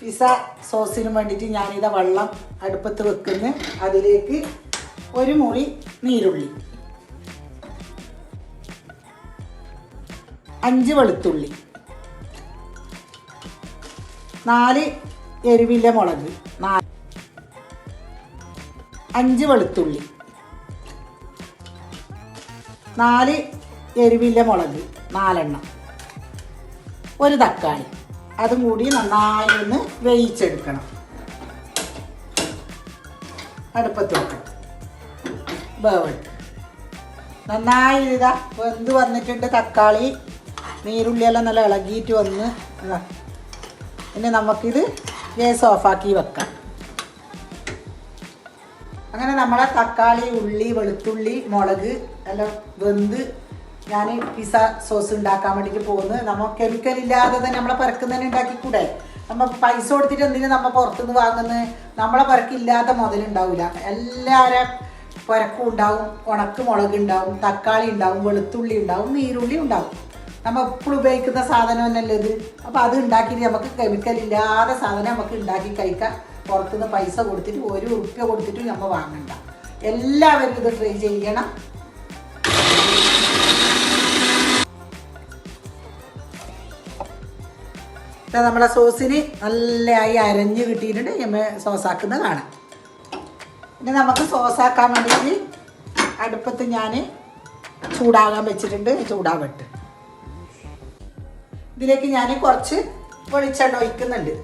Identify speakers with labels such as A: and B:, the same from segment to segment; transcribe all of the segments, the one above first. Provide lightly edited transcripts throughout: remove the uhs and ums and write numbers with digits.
A: Pizza സോസിന് വേണ്ടിയിട്ട് ഞാനിതാ വെള്ളം അടുപ്പത്ത് വെക്കുന്നു. അതിലേക്ക് ഒരു മുറി നീരുള്ളി, 5 വെളുത്തുള്ളി, 4 എരിവില്ല മുളക്, 5 വെളുത്തുള്ളി, 4 എരിവില്ല മുളക് 4 ഒരു തക്കാളി, അതും കൂടി നന്നായി ഒന്ന് വേവിച്ചെടുക്കണം. അടുപ്പത്ത് വെക്കണം. വേവട്ട് നന്നായി ഇതാ വെന്ത് വന്നിട്ടുണ്ട്. തക്കാളി നീരുള്ളിയെല്ലാം നല്ല ഇളകിയിട്ട് വന്ന് ഇനി നമുക്കിത് ഗ്യാസ് ഓഫാക്കി വെക്കാം. അങ്ങനെ നമ്മളെ തക്കാളി, ഉള്ളി, വെളുത്തുള്ളി, മുളക് എല്ലാം വെന്ത് ഞാൻ പിസ്സ സോസ് ഉണ്ടാക്കാൻ വേണ്ടിയിട്ട് പോകുന്നത്. നമ്മൾ കെമിക്കൽ ഇല്ലാതെ തന്നെ നമ്മളെ പെരക്കുന്നതന്നെ ഉണ്ടാക്കിക്കൂടെ? നമ്മൾ പൈസ കൊടുത്തിട്ട് എന്തിനു നമ്മൾ പുറത്തുനിന്ന് വാങ്ങുന്നത്? നമ്മളെ പെരക്കില്ലാത്ത മുതലുണ്ടാവില്ല. എല്ലാവരും പുരക്കും ഉണ്ടാവും, ഉണക്ക് മുളക് ഉണ്ടാവും, തക്കാളി ഉണ്ടാവും, വെളുത്തുള്ളി ഉണ്ടാവും, നീരുള്ളി ഉണ്ടാവും. നമ്മൾ എപ്പോഴും ഉപയോഗിക്കുന്ന സാധനം തന്നെയല്ലേ ഇത്. അപ്പോൾ അത് ഉണ്ടാക്കിയിട്ട് നമുക്ക് കെമിക്കൽ ഇല്ലാതെ സാധനം നമുക്ക് ഉണ്ടാക്കി കഴിക്കാം. പുറത്തുനിന്ന് പൈസ കൊടുത്തിട്ട് 1 ഉറുപ്യ കൊടുത്തിട്ട് നമ്മൾ വാങ്ങണ്ട. എല്ലാവരും ഇത് ട്രൈ ചെയ്യണം. നമ്മളെ സോസിന് നല്ലതായി അരഞ്ഞ് കിട്ടിയിട്ടുണ്ട്. നമ്മൾ സോസാക്കുന്നത് കാണാം. പിന്നെ നമുക്ക് സോസാക്കാൻ വേണ്ടിയിട്ട് അടുപ്പത്ത് ഞാൻ ചൂടാകാൻ വെച്ചിട്ടുണ്ട്. ചൂടാവട്ട്. ഇതിലേക്ക് ഞാൻ കുറച്ച് വെളിച്ചെണ്ണ ഒഴിക്കുന്നുണ്ട്.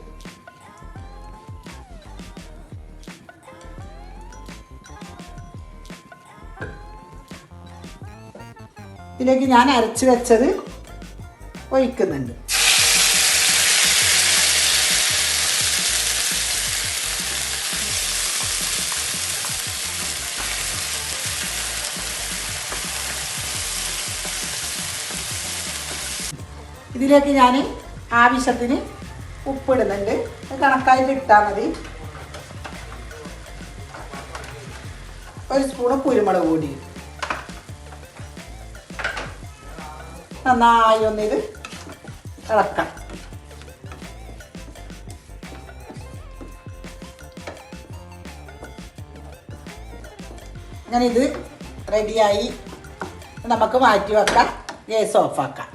A: ഇതിലേക്ക് ഞാൻ അരച്ച് വെച്ചത് ഒഴിക്കുന്നുണ്ട്. ഇതിലേക്ക് ഞാൻ ആവശ്യത്തിന് ഉപ്പിടുന്നുണ്ട്. കണക്കായിട്ട് ഇട്ടാൽ മതി. 1 സ്പൂണ് കുരുമുളക് പൊടി. നന്നായി ഒന്നിത് ഇളക്കാം. അങ്ങനെ ഇത് റെഡിയായി. നമുക്ക് മാറ്റി വെക്കാം. ഗ്യാസ് ഓഫാക്കാം.